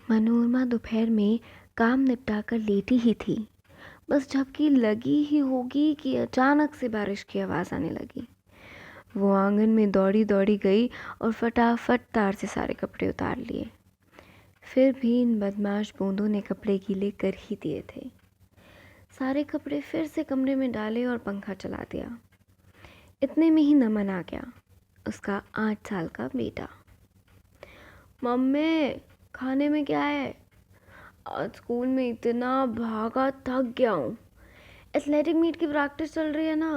मनोरमा दोपहर में काम निपटाकर लेटी ही थी। बस झपकी लगी ही होगी कि अचानक से बारिश की आवाज़ आने लगी। वो आंगन में दौड़ी दौड़ी गई और फटाफट तार से सारे कपड़े उतार लिए। फिर भी इन बदमाश बूंदों ने कपड़े गीले कर ही दिए थे। सारे कपड़े फिर से कमरे में डाले और पंखा चला दिया। इतने में ही नमन आ गया, उसका 8 साल का बेटा। मम्मी, खाने में क्या है? आज स्कूल में इतना भागा, थक गया हूँ। एथलेटिक मीट की प्रैक्टिस चल रही है ना।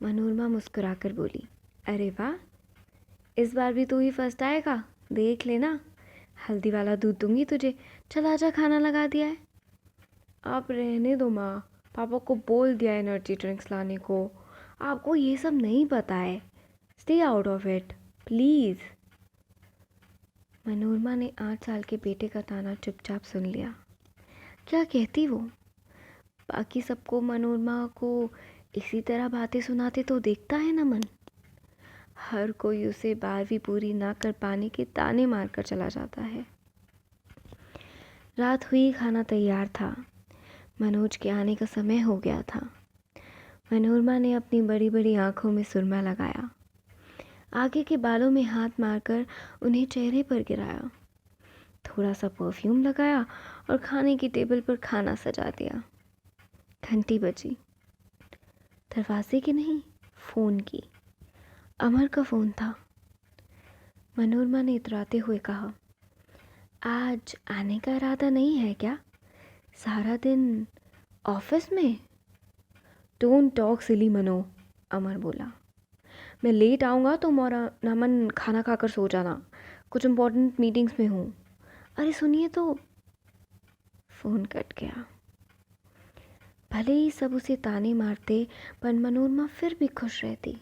मनोरमा मुस्कुराकर बोली, अरे वाह, इस बार भी तू ही फर्स्ट आएगा, देख लेना। हल्दी वाला दूध दूंगी तुझे। चल आजा, खाना लगा दिया है। आप रहने दो माँ, पापा को बोल दिया एनर्जी ड्रिंक्स लाने को। आपको ये सब नहीं पता है। Stay out of it please. Manorama ने 8 साल के बेटे का ताना चुपचाप सुन लिया। क्या कहती वो? बाकी सबको मनोरमा को इसी तरह बातें सुनाते तो देखता है नमन। हर कोई उसे 12वीं पूरी ना कर पाने के ताने मारकर चला जाता है। रात हुई, खाना तैयार था। मनोज के आने का समय हो गया था। मनोरमा ने अपनी बड़ी बड़ी आंखों में सुरमा लगाया, आगे के बालों में हाथ मारकर उन्हें चेहरे पर गिराया, थोड़ा सा परफ्यूम लगाया और खाने की टेबल पर खाना सजा दिया। घंटी बजी। दरवाजे की नहीं, फ़ोन की। अमर का फ़ोन था। मनोरमा ने इतराते हुए कहा, आज आने का इरादा नहीं है क्या? सारा दिन ऑफिस में? डोंट टॉक सिली मनो, अमर बोला। मैं लेट आऊँगा तो मोरा नमन खाना खाकर सो जाना, कुछ इम्पोर्टेंट मीटिंग्स में हूँ। अरे सुनिए तो। फ़ोन कट गया। भले ही सब उसे ताने मारते, पर मनोरमा फिर भी खुश रहती।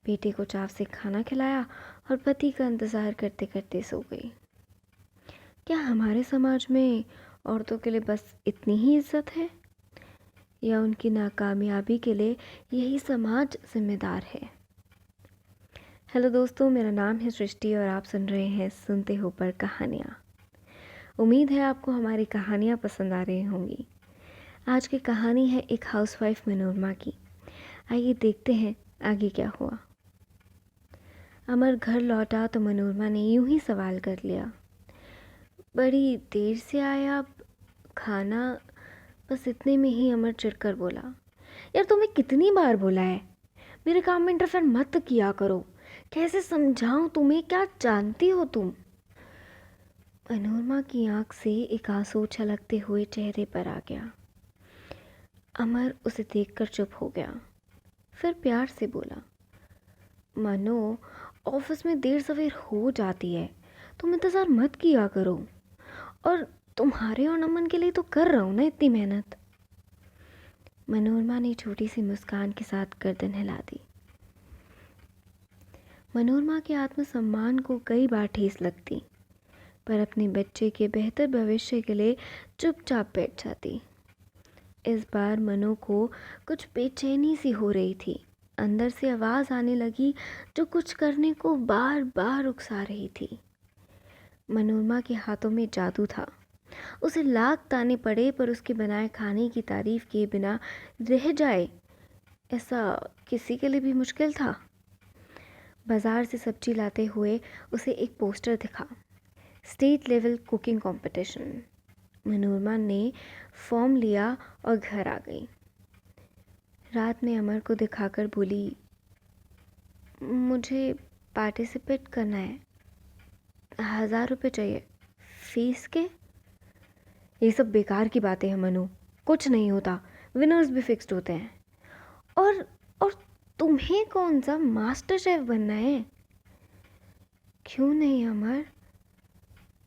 बेटे को चाव से खाना खिलाया और पति का इंतज़ार करते करते सो गई। क्या हमारे समाज में औरतों के लिए बस इतनी ही इज्जत है, या उनकी नाकामयाबी के लिए यही समाज जिम्मेदार है? हेलो दोस्तों, मेरा नाम है सृष्टि और आप सुन रहे हैं सुनते हो पर कहानियाँ। उम्मीद है आपको हमारी कहानियाँ पसंद आ रही होंगी। आज की कहानी है एक हाउसवाइफ मनोरमा की। आइए देखते हैं आगे क्या हुआ। अमर घर लौटा तो मनोरमा ने यूं ही सवाल कर लिया, बड़ी देर से आया आप? खाना? बस इतने में ही अमर चिढ़कर बोला, यार तुम्हें कितनी बार बोला है, मेरे काम में इंटरफेयर मत किया करो। कैसे समझाऊं तुम्हें, क्या जानती हो तुम? मनोरमा की आंख से एक आंसू छलकते हुए चेहरे पर आ गया। अमर उसे देखकर चुप हो गया, फिर प्यार से बोला, मनो, ऑफिस में देर सवेर हो जाती है, तुम इंतज़ार मत किया करो। और तुम्हारे और नमन के लिए तो कर रहा हूँ ना इतनी मेहनत। मनोरमा ने छोटी सी मुस्कान के साथ गर्दन हिला दी। मनोरमा के आत्मसम्मान को कई बार ठेस लगती, पर अपने बच्चे के बेहतर भविष्य के लिए चुपचाप बैठ जाती। इस बार मनो को कुछ बेचैनी सी हो रही थी। अंदर से आवाज़ आने लगी जो कुछ करने को बार बार उकसा रही थी। मनोरमा के हाथों में जादू था। उसे लाख ताने पड़े पर उसके बनाए खाने की तारीफ किए बिना रह जाए, ऐसा किसी के लिए भी मुश्किल था। बाजार से सब्जी लाते हुए उसे एक पोस्टर दिखा, state level cooking competition. Manorama ने फॉर्म लिया और घर आ गई। रात में अमर को दिखाकर बोली, मुझे पार्टिसिपेट करना है, 1000 रुपये चाहिए फीस के। ये सब बेकार की बातें हैं मनु, कुछ नहीं होता, विनर्स भी फिक्स्ड होते हैं। और तुम्हें कौन सा मास्टर शेफ बनना है? क्यों नहीं अमर?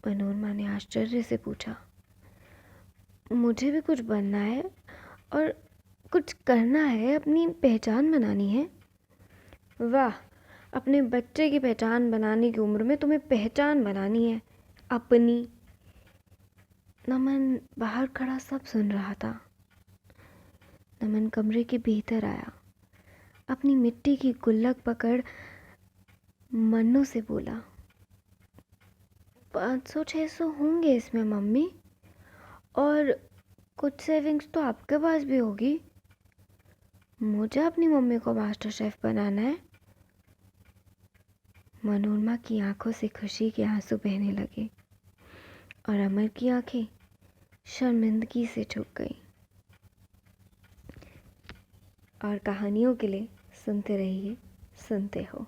मनोरमा ने आश्चर्य से पूछा। मुझे भी कुछ बनना है और कुछ करना है, अपनी पहचान बनानी है। वाह, अपने बच्चे की पहचान बनाने की उम्र में तुम्हें पहचान बनानी है अपनी। नमन बाहर खड़ा सब सुन रहा था। नमन कमरे के भीतर आया, अपनी मिट्टी की गुल्लक पकड़ मन्नू से बोला, 500-600 होंगे इसमें मम्मी। और कुछ सेविंग्स तो आपके पास भी होगी। मुझे अपनी मम्मी को मास्टर शेफ़ बनाना है। मनोरमा की आंखों से खुशी के आंसू बहने लगे और अमर की आंखें शर्मिंदगी से झुक गईं। और कहानियों के लिए सुनते रहिए, सुनते हो।